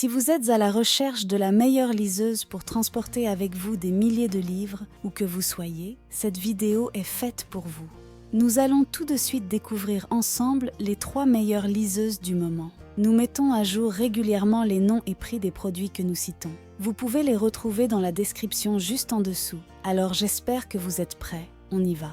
Si vous êtes à la recherche de la meilleure liseuse pour transporter avec vous des milliers de livres, où que vous soyez, cette vidéo est faite pour vous. Nous allons tout de suite découvrir ensemble les 3 meilleures liseuses du moment. Nous mettons à jour régulièrement les noms et prix des produits que nous citons. Vous pouvez les retrouver dans la description juste en dessous. Alors j'espère que vous êtes prêts, on y va.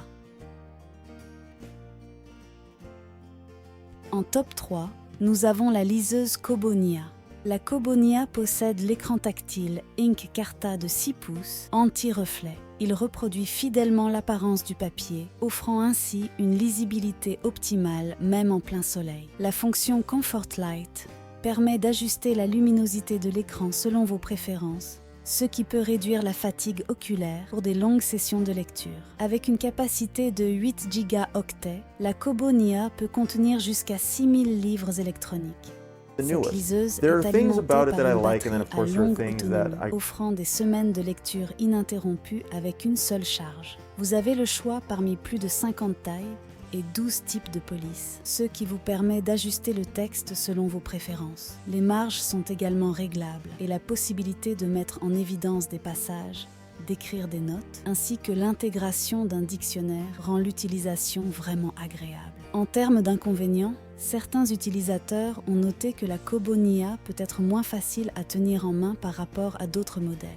En top 3, nous avons la liseuse Kobo Nia. La Kobo Nia possède l'écran tactile Ink Carta de 6 pouces, anti-reflet. Il reproduit fidèlement l'apparence du papier, offrant ainsi une lisibilité optimale même en plein soleil. La fonction Comfort Light permet d'ajuster la luminosité de l'écran selon vos préférences, ce qui peut réduire la fatigue oculaire pour des longues sessions de lecture. Avec une capacité de 8 gigaoctets, la Kobo Nia peut contenir jusqu'à 6000 livres électroniques. Cette liseuse est alimentée par une batterie à longue autonomie, offrant des semaines de lecture ininterrompues avec une seule charge. Vous avez le choix parmi plus de 50 tailles et 12 types de police, ce qui vous permet d'ajuster le texte selon vos préférences. Les marges sont également réglables et la possibilité de mettre en évidence des passages, d'écrire des notes, ainsi que l'intégration d'un dictionnaire rend l'utilisation vraiment agréable. En termes d'inconvénients, certains utilisateurs ont noté que la Kobo Nia peut être moins facile à tenir en main par rapport à d'autres modèles.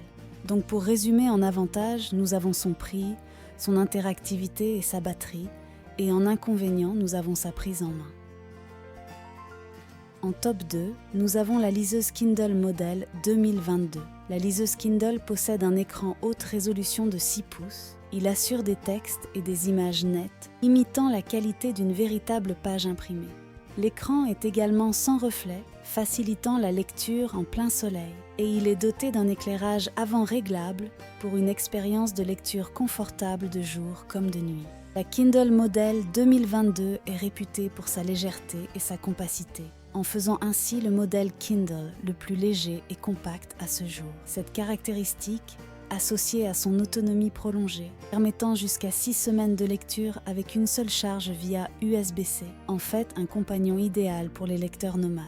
Donc pour résumer en avantage, nous avons son prix, son interactivité et sa batterie, et en inconvénient, nous avons sa prise en main. En top 2, nous avons la liseuse Kindle Model 2022. La liseuse Kindle possède un écran haute résolution de 6 pouces. Il assure des textes et des images nettes, imitant la qualité d'une véritable page imprimée. L'écran est également sans reflet, facilitant la lecture en plein soleil, et il est doté d'un éclairage avant réglable pour une expérience de lecture confortable de jour comme de nuit. La Kindle Model 2022 est réputée pour sa légèreté et sa compacité, en faisant ainsi le modèle Kindle le plus léger et compact à ce jour. Cette caractéristique, associée à son autonomie prolongée, permettant jusqu'à 6 semaines de lecture avec une seule charge via USB-C, en fait un compagnon idéal pour les lecteurs nomades.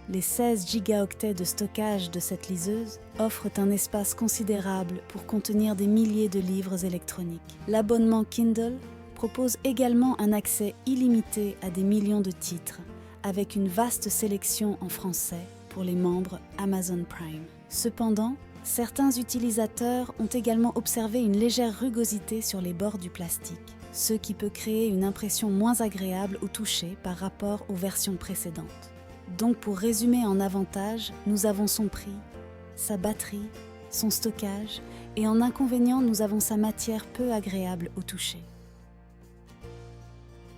Les 16 gigaoctets de stockage de cette liseuse offrent un espace considérable pour contenir des milliers de livres électroniques. L'abonnement Kindle propose également un accès illimité à des millions de titres, avec une vaste sélection en français pour les membres Amazon Prime. Cependant, certains utilisateurs ont également observé une légère rugosité sur les bords du plastique, ce qui peut créer une impression moins agréable au toucher par rapport aux versions précédentes. Donc pour résumer en avantage, nous avons son prix, sa batterie, son stockage, et en inconvénient, nous avons sa matière peu agréable au toucher.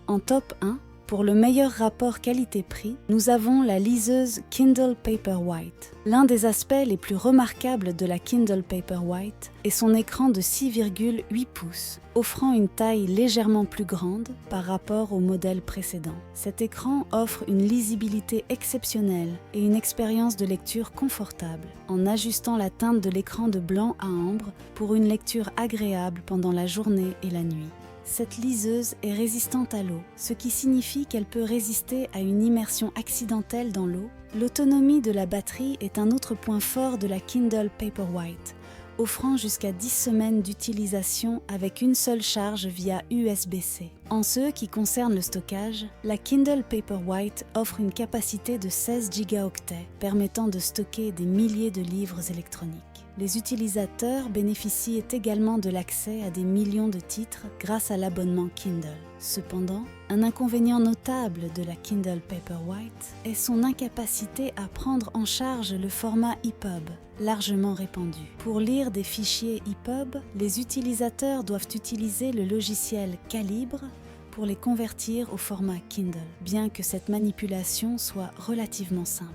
En top 1, pour le meilleur rapport qualité-prix, nous avons la liseuse Kindle Paperwhite. L'un des aspects les plus remarquables de la Kindle Paperwhite est son écran de 6,8 pouces, offrant une taille légèrement plus grande par rapport au modèle précédent. Cet écran offre une lisibilité exceptionnelle et une expérience de lecture confortable, en ajustant la teinte de l'écran de blanc à ambre pour une lecture agréable pendant la journée et la nuit. Cette liseuse est résistante à l'eau, ce qui signifie qu'elle peut résister à une immersion accidentelle dans l'eau. L'autonomie de la batterie est un autre point fort de la Kindle Paperwhite, offrant jusqu'à 10 semaines d'utilisation avec une seule charge via USB-C. En ce qui concerne le stockage, la Kindle Paperwhite offre une capacité de 16 gigaoctets, permettant de stocker des milliers de livres électroniques. Les utilisateurs bénéficient également de l'accès à des millions de titres grâce à l'abonnement Kindle. Cependant, un inconvénient notable de la Kindle Paperwhite est son incapacité à prendre en charge le format EPUB, largement répandu. Pour lire des fichiers EPUB, les utilisateurs doivent utiliser le logiciel Calibre pour les convertir au format Kindle, bien que cette manipulation soit relativement simple.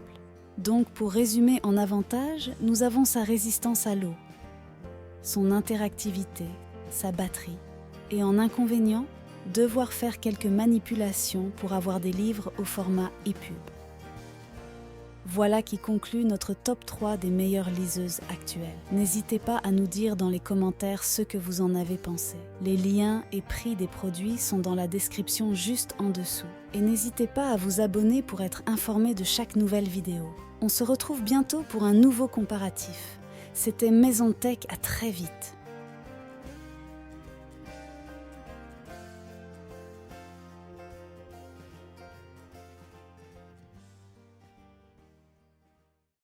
Donc, pour résumer en avantage, nous avons sa résistance à l'eau, son interactivité, sa batterie, et en inconvénient, devoir faire quelques manipulations pour avoir des livres au format EPUB. Voilà qui conclut notre top 3 des meilleures liseuses actuelles. N'hésitez pas à nous dire dans les commentaires ce que vous en avez pensé. Les liens et prix des produits sont dans la description juste en dessous. Et n'hésitez pas à vous abonner pour être informé de chaque nouvelle vidéo. On se retrouve bientôt pour un nouveau comparatif. C'était Maison Tech, à très vite.